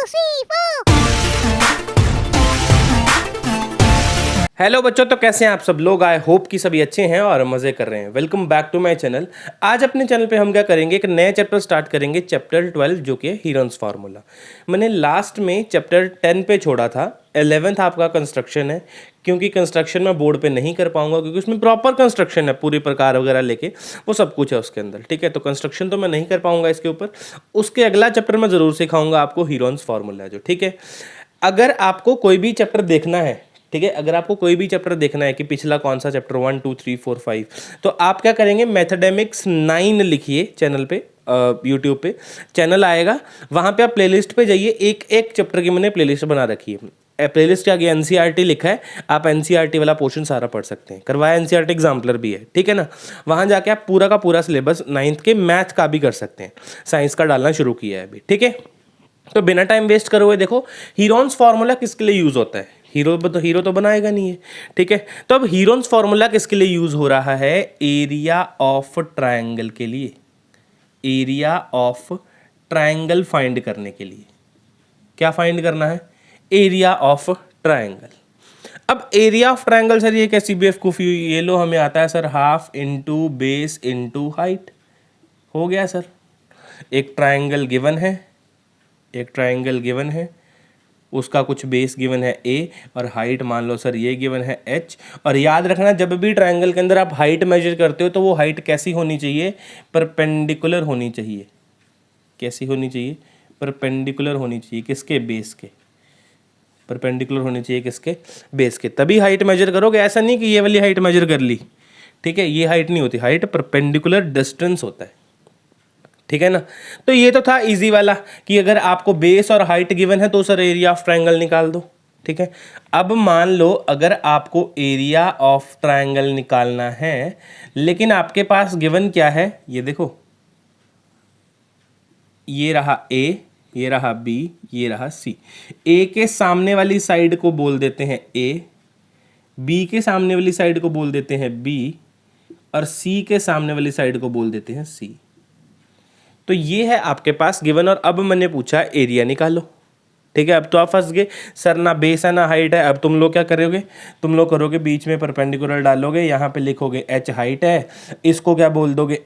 3, 4। Hello बच्चों, तो कैसे हैं आप सब लोग। आई होप कि सभी अच्छे हैं और मज़े कर रहे हैं। Welcome back to my channel. आज अपने चैनल पे हम क्या करेंगे, एक नया चैप्टर स्टार्ट करेंगे, चैप्टर 12, जो कि है हीरोन्स फार्मूला। मैंने लास्ट में चैप्टर 10 पे छोड़ा था। 11th आपका कंस्ट्रक्शन है, क्योंकि कंस्ट्रक्शन मैं बोर्ड पे नहीं कर पाऊंगा, क्योंकि उसमें प्रॉपर कंस्ट्रक्शन है, पूरी प्रकार वगैरह लेके वो सब कुछ है उसके अंदर। ठीक है, तो कंस्ट्रक्शन तो मैं नहीं कर पाऊंगा इसके ऊपर। उसके अगला चैप्टर मैं ज़रूर सिखाऊंगा आपको, हीरोन्स फार्मूला जो। ठीक है, अगर आपको कोई भी चैप्टर देखना है, ठीक है, अगर आपको कोई भी चैप्टर देखना है कि पिछला कौन सा चैप्टर 1 2 3 4 5, तो आप क्या करेंगे, मैथमेटिक्स 9 लिखिए चैनल पे, यूट्यूब पे चैनल आएगा, वहाँ पे आप प्लेलिस्ट पे जाइए। एक एक चैप्टर की मैंने प्लेलिस्ट बना रखी है। प्लेलिस्ट के आगे एनसीईआरटी लिखा है, आप एनसीईआरटी वाला पोर्शन सारा पढ़ सकते हैं। करवाया एनसीईआरटी एग्जाम्पलर भी है, ठीक है ना। वहाँ जाके आप पूरा का पूरा सिलेबस 9th के मैथ का भी कर सकते हैं। साइंस का डालना शुरू किया है अभी, ठीक है। तो बिना टाइम वेस्ट करे हुए देखो, हीरोन्स फार्मूला किसके लिए यूज होता है। हीरो तो बनाएगा नहीं है, ठीक है। तो अब हीरोन्स फार्मूला किसके लिए यूज हो रहा है, एरिया ऑफ ट्रायंगल के लिए। एरिया ऑफ ट्रायंगल फाइंड करने के लिए। क्या फाइंड करना है, एरिया ऑफ ट्रायंगल। अब एरिया ऑफ ट्रायंगल सर ये कैसी बेवकूफ़ी हुई, ये लो हमें आता है sir half into base into height. हो गया सर, एक ट्रायंगल गिवन है, एक ट्रायंगल गिवन है, उसका कुछ बेस गिवन है a और हाइट मान लो सर ये गिवन है h। और याद रखना, जब भी ट्रायंगल के अंदर आप हाइट मेजर करते हो तो वो हाइट कैसी होनी चाहिए, परपेंडिकुलर होनी चाहिए। कैसी होनी चाहिए, परपेंडिकुलर होनी चाहिए, किसके, बेस के। परपेंडिकुलर होनी चाहिए किसके, बेस के, तभी हाइट मेजर करोगे। ऐसा नहीं कि ये वाली हाइट मेजर कर ली, ठीक है, ये हाइट नहीं होती, हाइट परपेंडिकुलर डिस्टेंस होता है, ठीक है ना। तो ये तो था इजी वाला कि अगर आपको बेस और हाइट गिवन है तो सर एरिया ऑफ ट्रायंगल निकाल दो, ठीक है। अब मान लो अगर आपको एरिया ऑफ ट्रायंगल निकालना है, लेकिन आपके पास गिवन क्या है, ये देखो, ये रहा a, ये रहा b, ये रहा c। a के सामने वाली साइड को बोल देते हैं a, b के सामने वाली साइड को बोल देते हैं b, और c के सामने वाली साइड को बोल देते हैं c। तो ये है आपके पास गिवन। और अब मैंने पूछा एरिया निकालो, ठीक है। अब तो आप फंस गए, सर ना बेस है ना हाइट है। अब तुम लोग क्या करोगे, तुम लोग करोगे बीच में परपेंडिकुलर डालोगे, यहाँ पे लिखोगे h हाइट है, इसको क्या बोल दोगे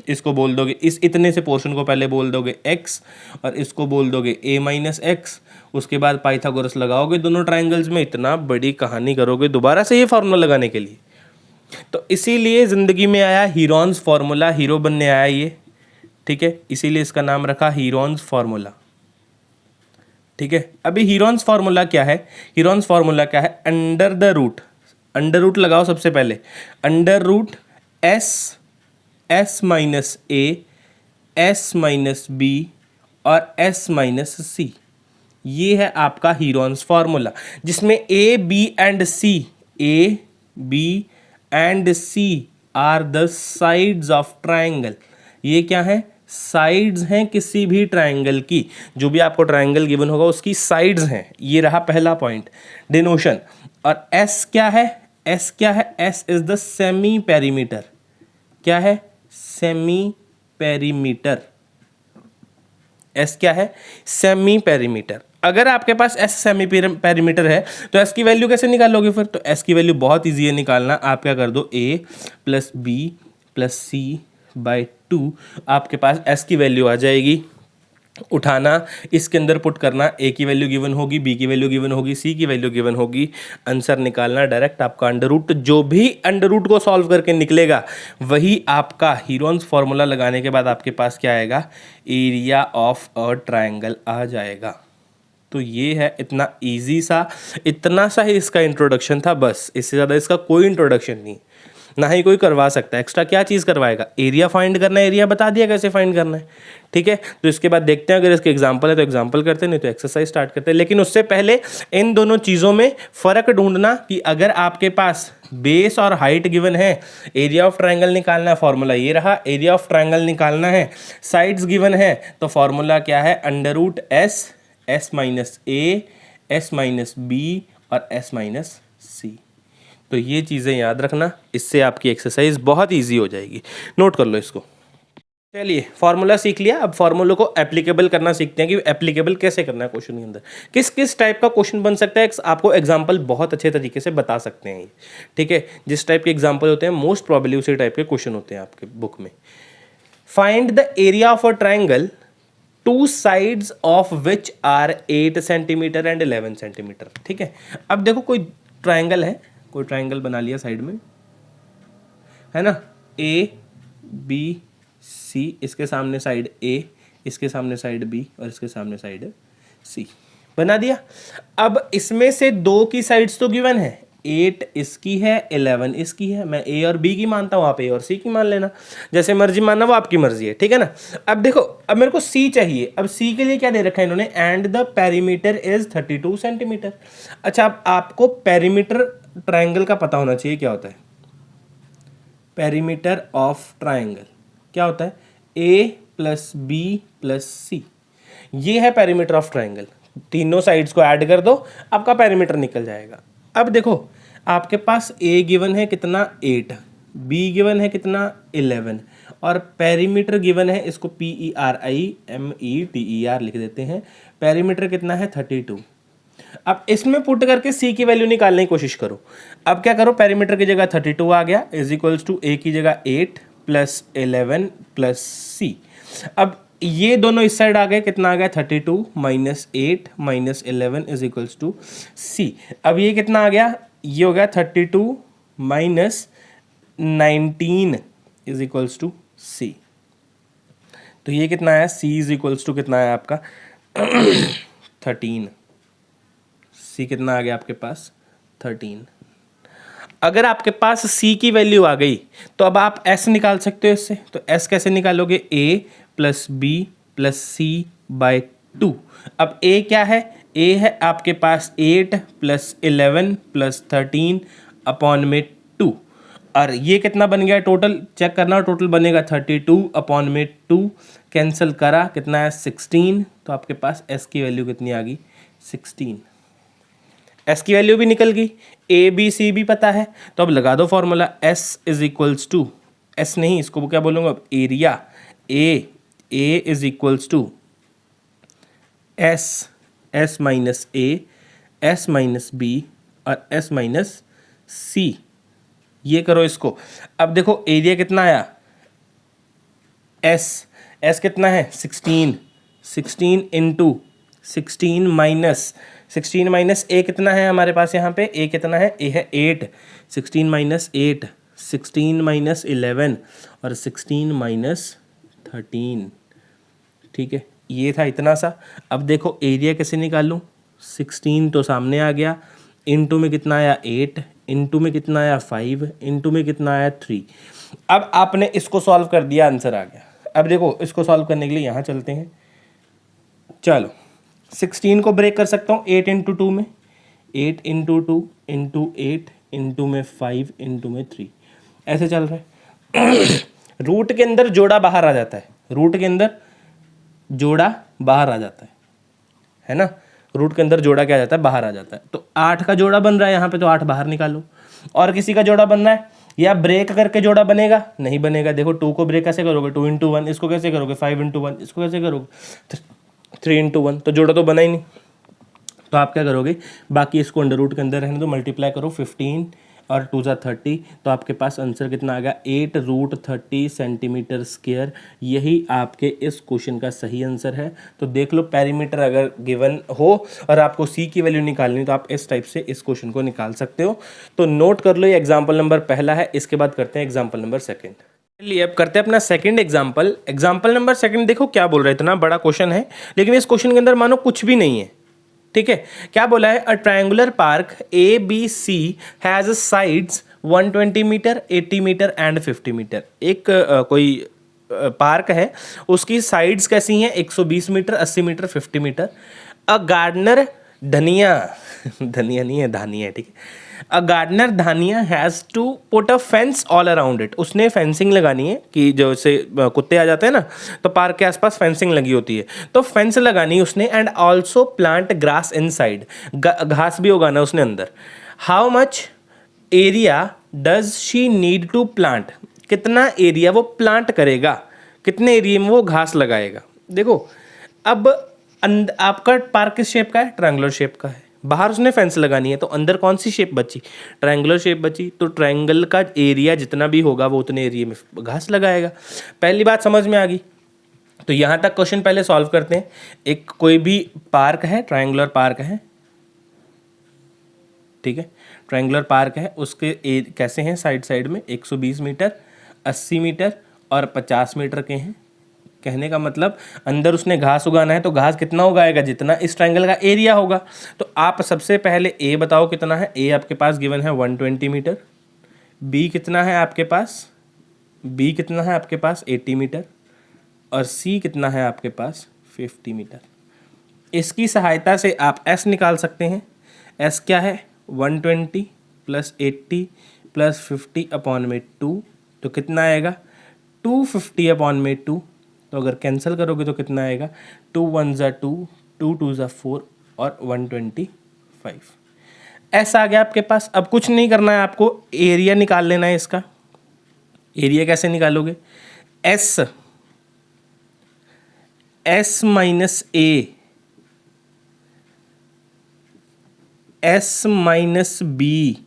इसको बोल दोगे, इस इतने से पोर्शन को पहले बोल दोगे x, और इसको बोल दोगे a माइनस एक्स। उसके बाद पाइथागोरस लगाओगे दोनों ट्राइंगल्स में, इतना बड़ी कहानी करोगे दोबारा से ये फार्मूला लगाने के लिए। तो इसीलिए ज़िंदगी में आया हीरोन्स फार्मूला, हीरो बनने आया ये, ठीक है, इसीलिए इसका नाम रखा हीरोन्स फार्मूला, ठीक है। अभी हीरोन्स फार्मूला क्या है, हीरोन्स फार्मूला क्या है, under the root, under root लगाओ सबसे पहले, under root S, S minus A, S minus B और एस माइनस सी। ये है आपका हीरोन्स फार्मूला, जिसमें A B and C, A B and C are the sides of triangle. ये क्या है, साइड्स हैं किसी भी ट्रायंगल की। जो भी आपको ट्रायंगल गिवन होगा उसकी साइड्स हैं, ये रहा पहला पॉइंट, डिनोशन। और एस क्या है, एस क्या है, S is the semi perimeter. क्या है, सेमी पेरीमीटर। एस क्या है, सेमी पेरीमीटर। अगर आपके पास एस सेमी पेरीमीटर है तो एस की वैल्यू कैसे निकालोगे फिर, तो एस की वैल्यू बहुत ईजी है निकालना। आप क्या कर दो, a plus B plus C by 2, आपके पास एस की वैल्यू आ जाएगी। उठाना, इसके अंदर पुट करना, a की वैल्यू गिवन होगी, b की वैल्यू गिवन होगी, c की वैल्यू गिवन होगी, आंसर निकालना डायरेक्ट आपका अंडर रूट। जो भी अंडर रूट को सॉल्व करके निकलेगा वही आपका हीरोन्स फार्मूला लगाने के बाद आपके पास क्या आएगा, एरिया ऑफ अ ट्रायंगल आ जाएगा। तो ये है इतना इजी सा, इतना सा ही इसका इंट्रोडक्शन था, बस इससे ज़्यादा इसका कोई इंट्रोडक्शन नहीं, ना ही कोई करवा सकता है। एक्स्ट्रा क्या चीज़ करवाएगा, एरिया फाइंड करना है, एरिया बता दिया कैसे फाइंड करना है, ठीक है। तो इसके बाद देखते हैं, अगर इसके एग्जांपल है तो एग्जांपल करते हैं, नहीं तो एक्सरसाइज स्टार्ट करते हैं। लेकिन उससे पहले इन दोनों चीज़ों में फ़र्क ढूंढना कि अगर आपके पास बेस और हाइट गिवन है, एरिया ऑफ ट्रायंगल निकालना है, फॉर्मूला ये रहा, एरिया ऑफ ट्रायंगल निकालना है, साइड्स गिवन है, तो फॉर्मूला क्या है, under root S, S minus A, S minus B और एस माइनस सी। तो ये चीज़ें याद रखना, इससे आपकी एक्सरसाइज बहुत ईजी हो जाएगी। नोट कर लो इसको। चलिए फॉर्मूला सीख लिया, अब फॉर्मूले को एप्लीकेबल करना सीखते हैं कि एप्लीकेबल कैसे करना है क्वेश्चन के अंदर, किस किस टाइप का क्वेश्चन बन सकता है। आपको एग्जांपल बहुत अच्छे तरीके से बता सकते हैं ये, ठीक है। जिस टाइप के एग्जांपल होते हैं मोस्ट प्रोबेबली उसी टाइप के क्वेश्चन होते हैं आपके बुक में। Find the area of a triangle two sides of which are 8 centimetre and 11 centimetre, ठीक है। अब देखो कोई ट्राइंगल है, कोई ट्राइंगल बना लिया साइड में, है ना, ए बी सी, इसके सामने साइड ए, इसके सामने साइड बी और इसके सामने साइड सी, बना दिया। अब इसमें से दो की साइड्स तो गिवन है, 8 इसकी है 11 इसकी है, मैं ए और बी की मानता हूँ, आप ए और सी की मान लेना, जैसे मर्जी मानना वो आपकी मर्जी है, ठीक है ना। अब देखो, अब मेरे को सी चाहिए, अब सी के लिए क्या दे रखा है इन्होंने, and the perimeter is 32 centimetre. अच्छा, अब आपको पेरीमीटर ट्राइंगल का पता होना चाहिए, क्या होता है पेरीमीटर ऑफ ट्राइंगल, क्या होता है ए प्लस बी प्लस सी, ये है पेरीमीटर ऑफ ट्राइंगल। तीनों साइड्स को ऐड कर दो, आपका पेरीमीटर निकल जाएगा। अब देखो आपके पास ए गिवन है कितना 8, बी गिवन है कितना 11 और पेरीमीटर गिवन है, इसको PERIMETER लिख देते हैं, पेरीमीटर कितना है 32। अब इसमें पुट करके सी की वैल्यू निकालने की कोशिश करो। अब क्या करो, पेरीमीटर की जगह 32 आ गया इज इक्वल्स टू ए की जगह 8 प्लस 11 प्लस सी। अब ये दोनों इस साइड आ गए, कितना आ गया 32 minus 8 minus 11 is equals to C. अब ये कितना आ गया, ये हो गया 32 minus 19 is equals to C. तो ये कितना आया, सी इज इक्वल्स टू कितना आया आपका 13, सी कितना आ गया आपके पास 13। अगर आपके पास c की वैल्यू आ गई तो अब आप s निकाल सकते हो इससे। तो s कैसे निकालोगे, a plus B plus C by 2। अब a क्या है, a है आपके पास 8 प्लस 11 प्लस 13 अपॉन में 2, और ये कितना बन गया टोटल, चेक करना, टोटल बनेगा 32 अपॉन में 2, कैंसिल करा कितना है 16, तो आपके पास s की वैल्यू कितनी आ गई 16। s की वैल्यू भी निकल गई, ए बी सी भी पता है, तो अब लगा दो formula, s is equals to, s नहीं इसको क्या बोलूँगा अब, area, A is equals to S minus A, S minus B और एस माइनस सी, ये करो इसको। अब देखो एरिया कितना आया, एस कितना है 16 इंटू 16 माइनस ए कितना है हमारे पास यहाँ पे, ए कितना है, ए है 8, 16 माइनस 8, 16 माइनस 11 और 16 माइनस 13, ठीक है, ये था इतना सा। अब देखो एरिया कैसे निकालूं, 16 तो सामने आ गया, इनटू में कितना आया 8, इनटू में कितना आया 5, इनटू में कितना आया 3। अब आपने इसको सॉल्व कर दिया, आंसर आ गया। अब देखो इसको सॉल्व करने के लिए यहाँ चलते हैं, चलो 16 को ब्रेक कर सकता हूँ 8 इंटू 2 में, 8 इंटू 2 इंटू 8 इंटू में 5 इंटू में 3, ऐसे चल रहा है। रूट के अंदर जोड़ा बाहर आ जाता है, रूट के अंदर जोड़ा बाहर आ जाता है ना, रूट के अंदर जोड़ा क्या आ जाता है, बाहर आ जाता है। तो 8 का जोड़ा बन रहा है यहाँ पे, तो 8 बाहर निकालो। और किसी का जोड़ा बनना है, या ब्रेक करके जोड़ा बनेगा, नहीं बनेगा। देखो 2 को ब्रेक कैसे करोगे, 2 इंटू 1, इसको कैसे करोगे 5 इंटू 1, इसको कैसे करोगे 3 इंटू 1, तो जोड़ा तो बना ही नहीं। तो आप क्या करोगे, बाकी इसको अंडर रूट के अंदर रहने दो, मल्टीप्लाई करो 15 और 2 जा 30, तो आपके पास आंसर कितना आ गया 8 रूट 30 सेंटीमीटर स्क्वायर। यही आपके इस क्वेश्चन का सही आंसर है। तो देख लो, पेरीमीटर अगर गिवन हो और आपको सी की वैल्यू निकालनी तो आप इस टाइप से इस क्वेश्चन को निकाल सकते हो। तो नोट कर लो, ये एग्जाम्पल नंबर पहला है। इसके बाद करते हैं एग्जाम्पल नंबर सेकेंड। चलिए अब करते हैं अपना second example. Example number second देखो क्या बोल रहा है, इतना बड़ा क्वेश्चन है लेकिन इस क्वेश्चन के अंदर मानो कुछ भी नहीं है, ठीक है। क्या बोला है, a triangular park A B C has sides 120 metre 80 metre and 50 metre. एक कोई पार्क है, उसकी साइड्स कैसी हैं 120 metre 80 metre 50 metre. A gardener Dhaniya Dhaniya नहीं है, धानिया है, ठीक है। A gardener Dhaniya has to put a fence all around it. उसने फेंसिंग लगानी है कि जैसे कुत्ते आ जाते हैं ना, तो पार्क के आसपास फेंसिंग लगी होती है, तो फेंस लगानी है उसने। And also plant grass inside, घास भी उगाना उसने अंदर। How much area does she need to plant, कितना एरिया वो प्लांट करेगा, कितने एरिया में वो घास लगाएगा। देखो अब आपका पार्क किस शेप का है, ट्रायंगुलर शेप का है, बाहर उसने फेंस लगानी है, तो अंदर कौन सी शेप बची, ट्रायंगुलर शेप बची, तो ट्रायंगल का एरिया जितना भी होगा वो उतने एरिया में घास लगाएगा। पहली बात समझ में आ गई। तो यहाँ तक क्वेश्चन पहले सॉल्व करते हैं। एक कोई भी पार्क है, ट्रायंगुलर पार्क है, ठीक है, ट्रायंगुलर पार्क है, उसके कैसे हैं, साइड साइड में 120 मीटर, 80 मीटर और 50 मीटर के हैं। कहने का मतलब अंदर उसने घास उगाना है, तो घास कितना उगाएगा, जितना इस ट्रायंगल का एरिया होगा। तो आप सबसे पहले ए बताओ कितना है। ए आपके पास गिवन है 120 मीटर। बी कितना है आपके पास, बी कितना है आपके पास 80 मीटर, और सी कितना है आपके पास 50 मीटर। इसकी सहायता से आप एस निकाल सकते हैं। एस क्या है, 120 प्लस 80 प्लस 50 अपॉन में 2, तो कितना आएगा 250 अपॉन में 2। तो अगर कैंसिल करोगे तो कितना आएगा, 2 1 ज़ा 2, 2 2 ज़ा 4 और 125। ऐसा आ गया आपके पास। अब कुछ नहीं करना है आपको, एरिया निकाल लेना है इसका। एरिया कैसे निकालोगे, S S minus A, S minus B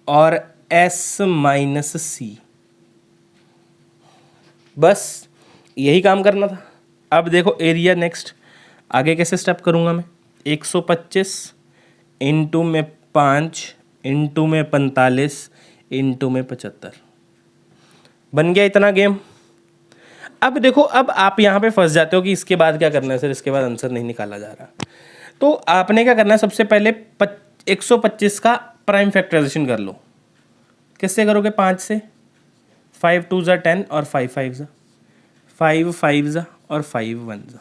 और एस माइनस सी, बस यही काम करना था। अब देखो एरिया नेक्स्ट, आगे कैसे स्टेप करूँगा मैं, 125 इंटू में 5 इंटू में 45 इंटू में 75, बन गया इतना गेम। अब देखो, अब आप यहाँ पे फंस जाते हो कि इसके बाद क्या करना है सर, इसके बाद आंसर नहीं निकाला जा रहा। तो आपने क्या करना है, सबसे पहले 125 का प्राइम फैक्टराइजेशन कर लो। किससे करोगे, 5 से, 5 2 ज़ा 10 और 5 5 ज़ा 5 5 ज़ा और 5 1 ज़ा।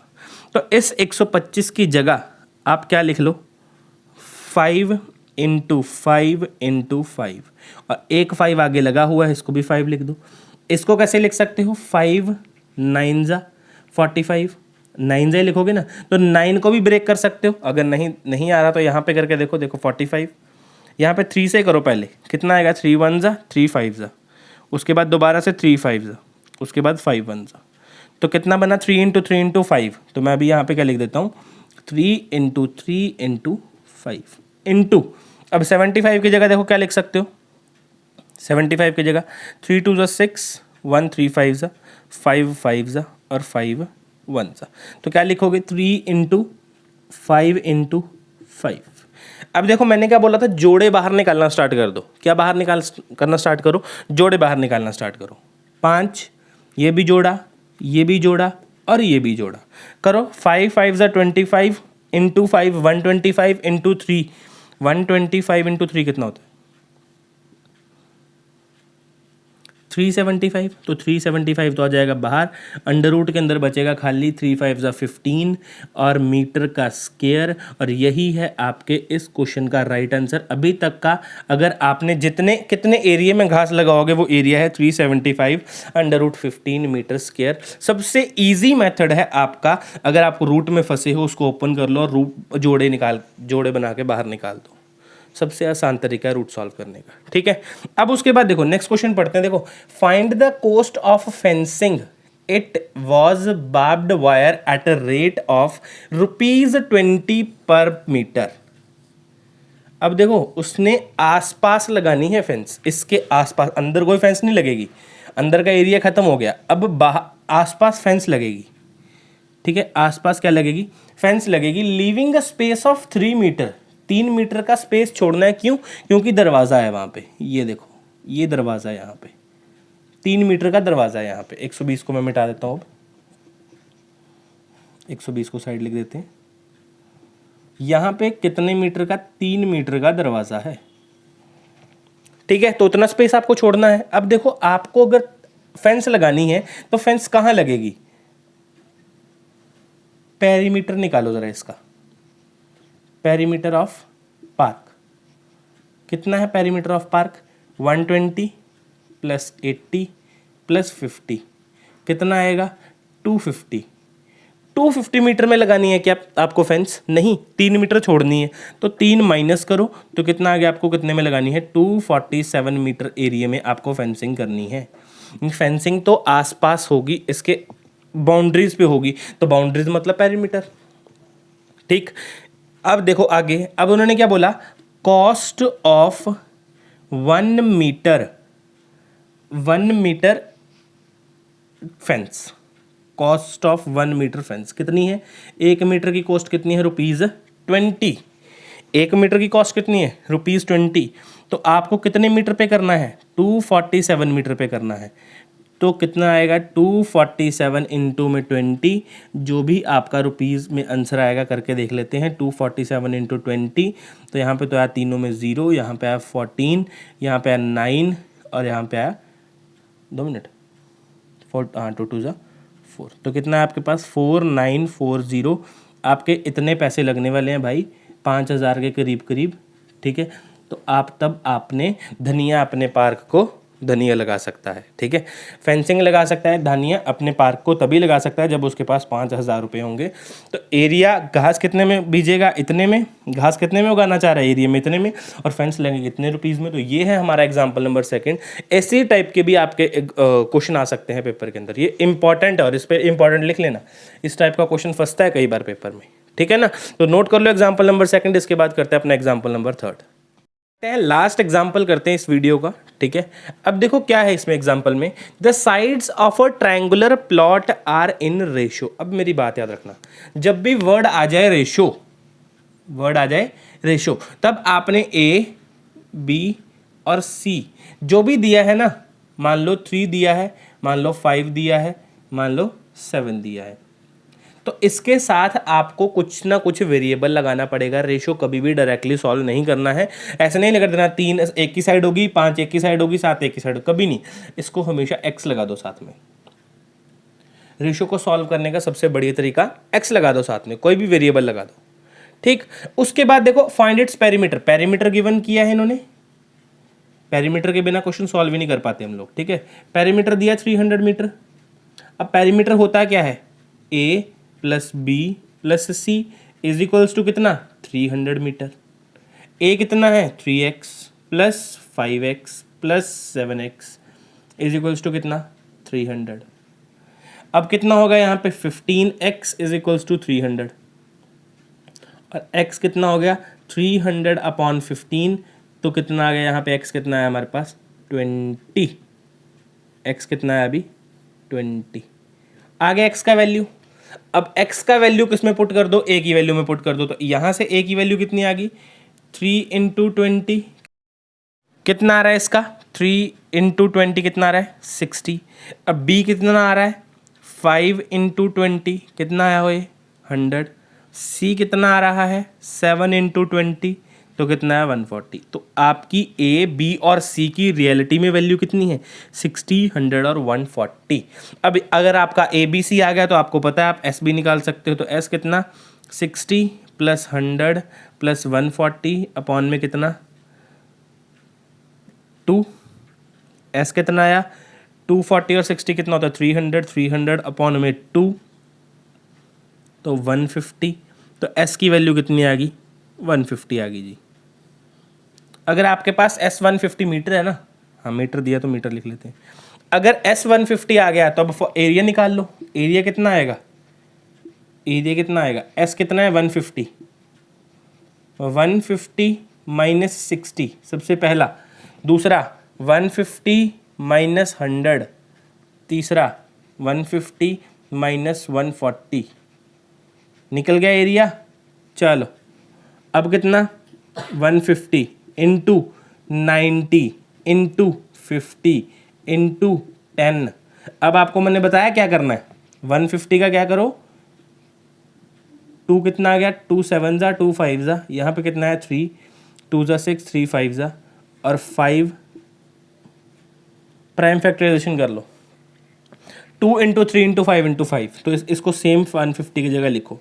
तो इस 125 की जगह आप क्या लिख लो, 5 इंटू 5 इंटू 5, और एक 5 आगे लगा हुआ है, इसको भी 5 लिख दो। इसको कैसे लिख सकते हो, 5 9 ज़ा 45, 9 ज़ा लिखोगे ना, तो 9 को भी ब्रेक कर सकते हो। अगर नहीं आ रहा तो यहाँ पे करके देखो, 45, यहाँ पे 3 से करो पहले, कितना आएगा, 3 1 ज़ा 3 5 ज़ा, उसके बाद दोबारा से 3 5 ज़ा, उसके बाद 5 1 ज़ा, तो कितना बना 3 इंटू 3 इंटू 5। तो मैं अभी यहाँ पे क्या लिख देता हूँ, 3 इंटू 3 इंटू 5 इंटू, अब 75 की जगह देखो क्या लिख सकते हो, 75 की जगह 3 2 ज़ा 6, 1 3 5 ज़ा 5 5 ज़ा और 5 1 ज़ा, तो क्या लिखोगे, 3 इंटू 5 इंटू 5। अब देखो मैंने क्या बोला था, जोड़े बाहर निकालना स्टार्ट कर दो। क्या बाहर करना स्टार्ट करो, जोड़े बाहर निकालना स्टार्ट करो। 5, ये भी जोड़ा, ये भी जोड़ा और ये भी जोड़ा, करो 5 5 ज़ा 25 इंटू 5 125 इंटू 3, 125 इंटू 3 कितना होता है, 375। तो 375 तो आ जाएगा बाहर, अंडर रूट के अंदर बचेगा खाली 3 5 ज़ा 15 और मीटर का स्क्वायर, और यही है आपके इस क्वेश्चन का राइट आंसर अभी तक का। अगर आपने कितने एरिया में घास लगाओगे वो एरिया है 375 अंडर रूट 15 मीटर स्क्वायर। सबसे ईजी मेथड है आपका, अगर आप रूट में फंसे हो उसको ओपन कर लो और रूट जोड़े बना के बाहर निकाल दो। सबसे आसान तरीका है रूट सॉल्व करने का, ठीक है। अब उसके बाद देखो नेक्स्ट क्वेश्चन पढ़ते हैं। देखो, find the cost of fencing it was barbed wire at a rate of ₹20 per metre. अब देखो उसने आसपास लगानी है फेंस, इसके आसपास, अंदर कोई फेंस नहीं लगेगी, अंदर का एरिया खत्म हो गया, अब बाहर आसपास फेंस लगेगी, ठीक है। आसपास क्या लगेगी, फेंस लगेगी, leaving a space of 3 metre, 3 metre का स्पेस छोड़ना है। क्यों, क्योंकि दरवाज़ा है वहाँ पे, ये देखो ये दरवाज़ा है यहाँ पे, 3 मीटर का दरवाज़ा है यहाँ पे। 120 को मैं मिटा देता हूँ, अब 120 को साइड लिख देते हैं। यहाँ पे कितने मीटर का, 3 मीटर का दरवाज़ा है, ठीक है। तो उतना स्पेस आपको छोड़ना है। अब देखो आपको अगर फेंस लगानी है तो फेंस कहाँ लगेगी, पेरीमीटर निकालो ज़रा इसका, पेरीमीटर ऑफ पार्क कितना है, perimeter of park 120 plus 80 plus 50 कितना आएगा, 250। 250 मीटर में लगानी है क्या आपको फेंस, नहीं, 3 मीटर छोड़नी है, तो 3 माइनस करो तो कितना आ गया आपको, कितने में लगानी है, 247 मीटर एरिया में आपको फेंसिंग करनी है। फेंसिंग तो आसपास होगी, इसके बाउंड्रीज पे होगी, तो बाउंड्रीज मतलब पेरीमीटर। ठीक, अब देखो आगे, अब उन्होंने क्या बोला, cost of 1 metre fence, cost of 1 metre fence कितनी है? 1 मीटर की कॉस्ट कितनी है? ₹20। 1 मीटर की कॉस्ट कितनी है? ₹20। तो आपको कितने मीटर पे करना है? 247 मीटर पे करना है। तो कितना आएगा? 247 इंटू में 20, जो भी आपका रुपीज़ में आंसर आएगा करके देख लेते हैं। 247 इंटू 20, तो यहाँ पे तो आया तीनों में 0, यहाँ पे आया 14, यहाँ पे आया 9 और यहाँ पे आया 2 मिनट 4, 2 2 4। तो कितना है आपके पास? 4940। आपके इतने पैसे लगने वाले हैं भाई, 5000 के करीब करीब। ठीक है, तो आपने धनिया अपने पार्क को धनिया लगा सकता है। ठीक है, फेंसिंग लगा सकता है, धनिया अपने पार्क को तभी लगा सकता है जब उसके पास 5000 रुपये होंगे। तो एरिया, घास कितने में बीजेगा? इतने में। घास कितने में उगाना चाह रहा है? एरिया में इतने में। और फेंस लगेंगे इतने रुपीज़ में। तो ये है हमारा एग्जाम्पल नंबर 2। ऐसे टाइप के भी आपके क्वेश्चन आ सकते हैं पेपर के अंदर। ये इंपॉर्टेंट है और इस पर इंपॉर्टेंट लिख लेना। इस टाइप का क्वेश्चन फंसता है कई बार पेपर में। ठीक है ना, तो नोट कर लो एग्जाम्पल नंबर 2। इसके बाद करते हैं अपना एग्जाम्पल नंबर 3। लास्ट एग्जाम्पल करते हैं इस वीडियो का। ठीक है, अब देखो क्या है इसमें एग्जाम्पल में, the sides of a triangular plot are in ratio. अब मेरी बात याद रखना, जब भी वर्ड आ जाए रेशो, तब आपने ए, बी और सी जो भी दिया है ना, मान लो 3 दिया है, मान लो 5 दिया है, मान लो 7 दिया है, तो इसके साथ आपको कुछ ना कुछ वेरिएबल लगाना पड़ेगा। रेशो कभी भी डायरेक्टली सॉल्व नहीं करना है। ऐसे नहीं लगा देना 3 एक की साइड होगी, 5 एक की साइड होगी, 7 एक की साइड, कभी नहीं। इसको हमेशा एक्स लगा दो साथ में। रेशो को सॉल्व करने का सबसे बढ़िया तरीका एक्स लगा दो साथ में, कोई भी वेरिएबल लगा दो। ठीक, उसके बाद देखो find its perimeter. Perimeter given किया है इन्होंने, पेरीमीटर के बिना क्वेश्चन सॉल्व ही नहीं कर पाते हम लोग। ठीक है, पेरीमीटर दिया 300 मीटर। अब पेरीमीटर होता क्या है? A plus B plus C is equals to कितना? 300 मीटर। ए कितना है? 3x plus 5x plus 7x is equals to कितना? 300। अब कितना होगा यहाँ पे? 15x इज इक्वल्स टू 300 और x कितना हो गया? 300 अपॉन 15। तो कितना आ गया यहाँ पे? x कितना है हमारे पास? 20। x कितना है अभी? 20 आ गया x का वैल्यू। अब x का वैल्यू किस में पुट कर दो? a की वैल्यू में पुट कर दो। तो यहाँ से a की वैल्यू कितनी आ गई? 3 इंटू 20 कितना आ रहा है इसका? 3 इंटू 20 कितना आ रहा है? 60। अब b कितना आ रहा है? 5 इंटू 20 कितना आया हो? 100। c कितना आ रहा है? 7 इंटू 20 तो कितना है? 140। तो आपकी ए, बी और सी की रियलिटी में वैल्यू कितनी है? 60, 100 और 140। अब अगर आपका ए बी सी आ गया तो आपको पता है आप एस भी निकाल सकते हो। तो एस कितना? 60 प्लस 100 प्लस 140 अपॉन में कितना? 2। एस कितना आया? 240 और 60 कितना होता है? 300। 300 अपॉन में 2 तो 150। तो एस की वैल्यू कितनी आ गई? 150 आ गई जी। अगर आपके पास S150 मीटर है ना, हाँ मीटर दिया तो मीटर लिख लेते हैं। अगर S150 आ गया तो अब एरिया निकाल लो। एरिया कितना आएगा? एरिया कितना आएगा? S कितना है? 150। 150 माइनस 60 सबसे पहला। दूसरा 150 माइनस 100। तीसरा 150 माइनस 140। निकल गया एरिया। चलो अब कितना? 150 इंटू 90 इंटू 50 इंटू 10। अब आपको मैंने बताया क्या करना है। 150 का क्या करो? 2 कितना आ गया? 2 7 जा 2 5 जा, यहाँ पे कितना है? 3 2 जा 6 3 5 जा और 5 प्राइम फैक्टराइजेशन कर लो। 2 इंटू 3 इंटू 5 इंटू 5। तो इसको सेम 150 की जगह लिखो।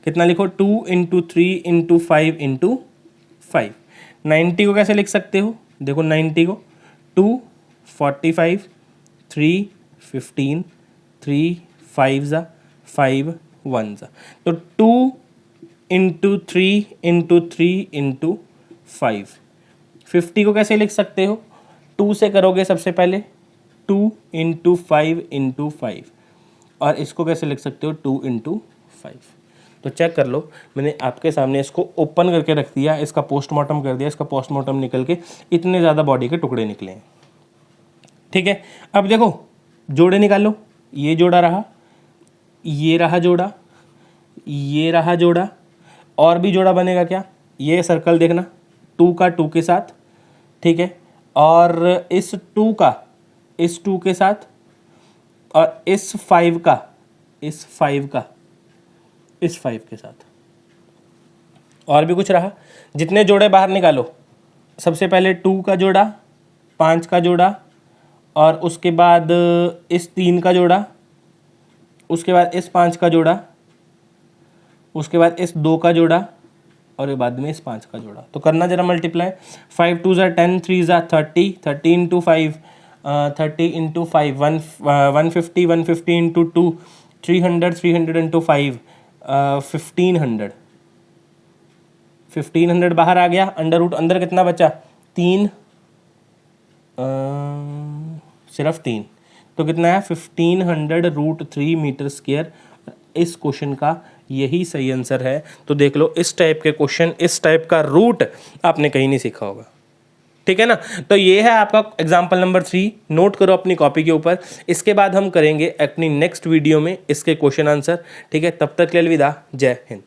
कितना लिखो? 2 इंटू 3 इंटू 5 इंटू 5। 90 को कैसे लिख सकते हो? देखो 90 को 2 45 3 15 3 5 जा 5 1 जा। तो 2 इंटू 3 इंटू 3 इंटू 5। 50 को कैसे लिख सकते हो? 2 से करोगे सबसे पहले 2 इंटू 5 इंटू 5, और इसको कैसे लिख सकते हो 2 इंटू 5। तो चेक कर लो, मैंने आपके सामने इसको ओपन करके रख दिया, इसका पोस्टमार्टम कर दिया, इसका पोस्टमार्टम निकल के इतने ज़्यादा बॉडी के टुकड़े निकले हैं। ठीक है, अब देखो जोड़े निकालो, ये जोड़ा रहा, ये रहा जोड़ा, ये रहा जोड़ा, और भी जोड़ा बनेगा क्या, ये सर्कल देखना 2 का 2 के साथ, ठीक है, और इस 2 का इस 2 के साथ, और इस 5 का इस 5 का इस 5 के साथ, और भी कुछ रहा। जितने जोड़े बाहर निकालो, सबसे पहले 2 का जोड़ा, 5 का जोड़ा, और उसके बाद इस 3 का जोड़ा, उसके बाद इस 5 का जोड़ा, उसके बाद इस 2 का जोड़ा, और बाद में इस 5 का जोड़ा। तो करना जरा मल्टीप्लाई, 5 2 ज़ा 10, 3 ज़ा 30, 30 इंटू 5 30 इंटू 5 150, 150 इंटू 2 300, 300 इंटू 5 1500, 1500 बाहर आ गया, अंडर रूट अंदर कितना बचा 3, सिर्फ 3, तो कितना है 1500√3 मीटर स्क्वायर। इस क्वेश्चन का यही सही आंसर है। तो देख लो, इस टाइप के क्वेश्चन, इस टाइप का रूट आपने कहीं नहीं सीखा होगा। ठीक है ना, तो ये है आपका एग्जाम्पल नंबर 3, नोट करो अपनी कॉपी के ऊपर। इसके बाद हम करेंगे अपनी नेक्स्ट वीडियो में इसके क्वेश्चन आंसर। ठीक है, तब तक के लिए अलविदा, जय हिंद।